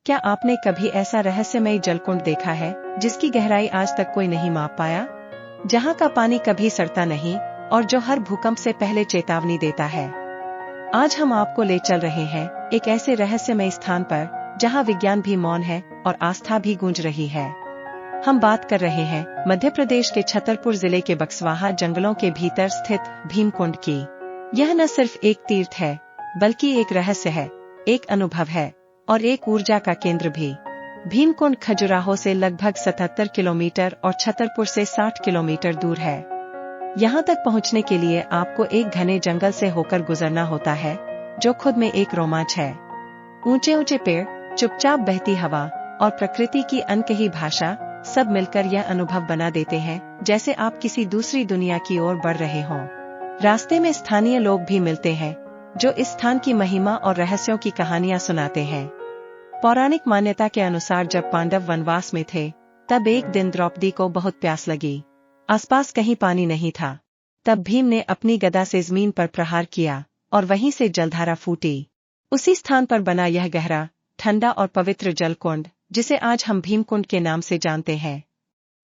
क्या आपने कभी ऐसा रहस्यमय जलकुंड देखा है जिसकी गहराई आज तक कोई नहीं माप पाया, जहां का पानी कभी सड़ता नहीं और जो हर भूकंप से पहले चेतावनी देता है? आज हम आपको ले चल रहे हैं एक ऐसे रहस्यमय स्थान पर जहां विज्ञान भी मौन है और आस्था भी गूंज रही है। हम बात कर रहे हैं मध्य प्रदेश के छतरपुर जिले के बक्सवाहा जंगलों के भीतर स्थित भीमकुंड की। यह न सिर्फ एक तीर्थ है बल्कि एक रहस्य है, एक अनुभव है और एक ऊर्जा का केंद्र भी। भीमकुंड खजुराहो से लगभग 77 किलोमीटर और छतरपुर से 60 किलोमीटर दूर है। यहाँ तक पहुँचने के लिए आपको एक घने जंगल से होकर गुजरना होता है, जो खुद में एक रोमांच है। ऊंचे ऊंचे पेड़, चुपचाप बहती हवा और प्रकृति की अनकही भाषा सब मिलकर यह अनुभव बना देते हैं जैसे आप किसी दूसरी दुनिया की ओर बढ़ रहे हों। रास्ते में स्थानीय लोग भी मिलते हैं जो इस स्थान की महिमा और रहस्यों की कहानियां सुनाते हैं। पौराणिक मान्यता के अनुसार जब पांडव वनवास में थे तब एक दिन द्रौपदी को बहुत प्यास लगी। आसपास कहीं पानी नहीं था। तब भीम ने अपनी गदा से जमीन पर प्रहार किया और वहीं से जलधारा फूटी। उसी स्थान पर बना यह गहरा, ठंडा और पवित्र जलकुंड, जिसे आज हम भीमकुंड के नाम से जानते हैं।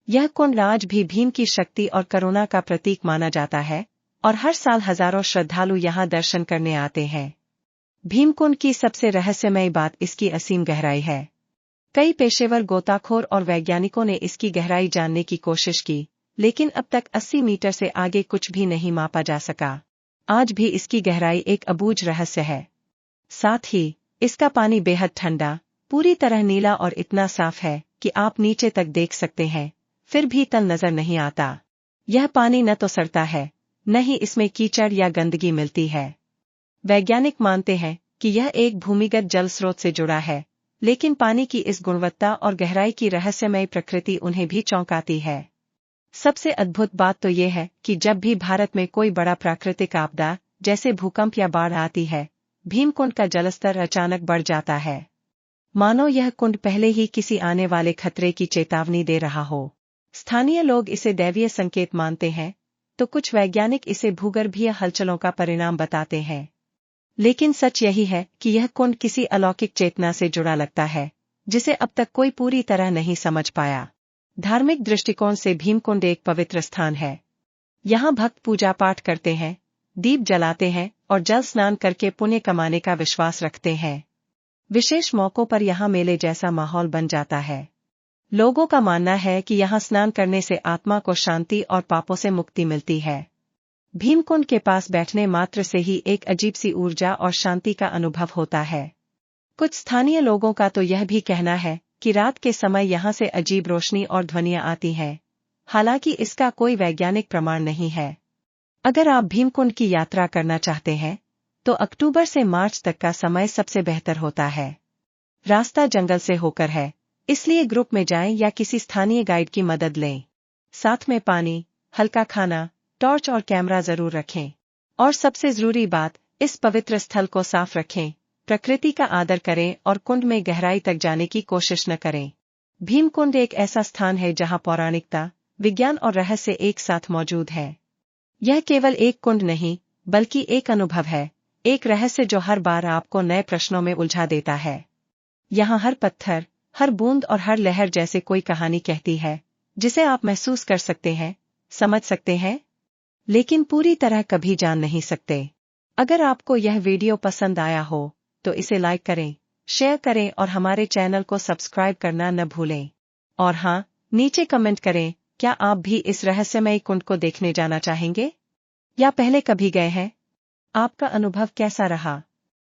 यह कुंड आज भी भीम की शक्ति और करुणा का प्रतीक माना जाता है और हर साल हजारों श्रद्धालु यहाँ दर्शन करने आते हैं। भीमकुंड की सबसे रहस्यमय बात इसकी असीम गहराई है। कई पेशेवर गोताखोर और वैज्ञानिकों ने इसकी गहराई जानने की कोशिश की, लेकिन अब तक 80 मीटर से आगे कुछ भी नहीं मापा जा सका। आज भी इसकी गहराई एक अबूझ रहस्य है। साथ ही इसका पानी बेहद ठंडा, पूरी तरह नीला और इतना साफ है कि आप नीचे तक देख सकते हैं, फिर भी तल नजर नहीं आता। यह पानी न तो सड़ता है, न ही इसमें कीचड़ या गंदगी मिलती है। वैज्ञानिक मानते हैं कि यह एक भूमिगत जल स्रोत से जुड़ा है, लेकिन पानी की इस गुणवत्ता और गहराई की रहस्यमय प्रकृति उन्हें भी चौंकाती है। सबसे अद्भुत बात तो ये है कि जब भी भारत में कोई बड़ा प्राकृतिक आपदा जैसे भूकंप या बाढ़ आती है, भीमकुंड का जलस्तर अचानक बढ़ जाता है। मानो यह कुंड पहले ही किसी आने वाले खतरे की चेतावनी दे रहा हो। स्थानीय लोग इसे दैवीय संकेत मानते हैं, तो कुछ वैज्ञानिक इसे भूगर्भीय हलचलों का परिणाम बताते हैं। लेकिन सच यही है कि यह कुंड किसी अलौकिक चेतना से जुड़ा लगता है, जिसे अब तक कोई पूरी तरह नहीं समझ पाया। धार्मिक दृष्टिकोण से भीमकुंड एक पवित्र स्थान है। यहाँ भक्त पूजा पाठ करते हैं, दीप जलाते हैं और जल स्नान करके पुण्य कमाने का विश्वास रखते हैं। विशेष मौकों पर यहाँ मेले जैसा माहौल बन जाता है। लोगों का मानना है कि यहाँ स्नान करने से आत्मा को शांति और पापों से मुक्ति मिलती है। भीमकुंड के पास बैठने मात्र से ही एक अजीब सी ऊर्जा और शांति का अनुभव होता है। कुछ स्थानीय लोगों का तो यह भी कहना है कि रात के समय यहाँ से अजीब रोशनी और ध्वनियाँ आती हैं। हालांकि इसका कोई वैज्ञानिक प्रमाण नहीं है। अगर आप भीमकुंड की यात्रा करना चाहते हैं तो अक्टूबर से मार्च तक का समय सबसे बेहतर होता है। रास्ता जंगल से होकर है, इसलिए ग्रुप में जाएं या किसी स्थानीय गाइड की मदद लें। साथ में पानी, हल्का खाना, टॉर्च और कैमरा जरूर रखें। और सबसे जरूरी बात, इस पवित्र स्थल को साफ रखें, प्रकृति का आदर करें और कुंड में गहराई तक जाने की कोशिश न करें। भीमकुंड एक ऐसा स्थान है जहां पौराणिकता, विज्ञान और रहस्य एक साथ मौजूद है। यह केवल एक कुंड नहीं, बल्कि एक अनुभव है, एक रहस्य जो हर बार आपको नए प्रश्नों में उलझा देता है। यहाँ हर पत्थर, हर बूंद और हर लहर जैसे कोई कहानी कहती है, जिसे आप महसूस कर सकते हैं, समझ सकते हैं, लेकिन पूरी तरह कभी जान नहीं सकते। अगर आपको यह वीडियो पसंद आया हो तो इसे लाइक करें, शेयर करें और हमारे चैनल को सब्सक्राइब करना न भूलें। और हाँ, नीचे कमेंट करें, क्या आप भी इस रहस्यमय कुंड को देखने जाना चाहेंगे या पहले कभी गए हैं? आपका अनुभव कैसा रहा?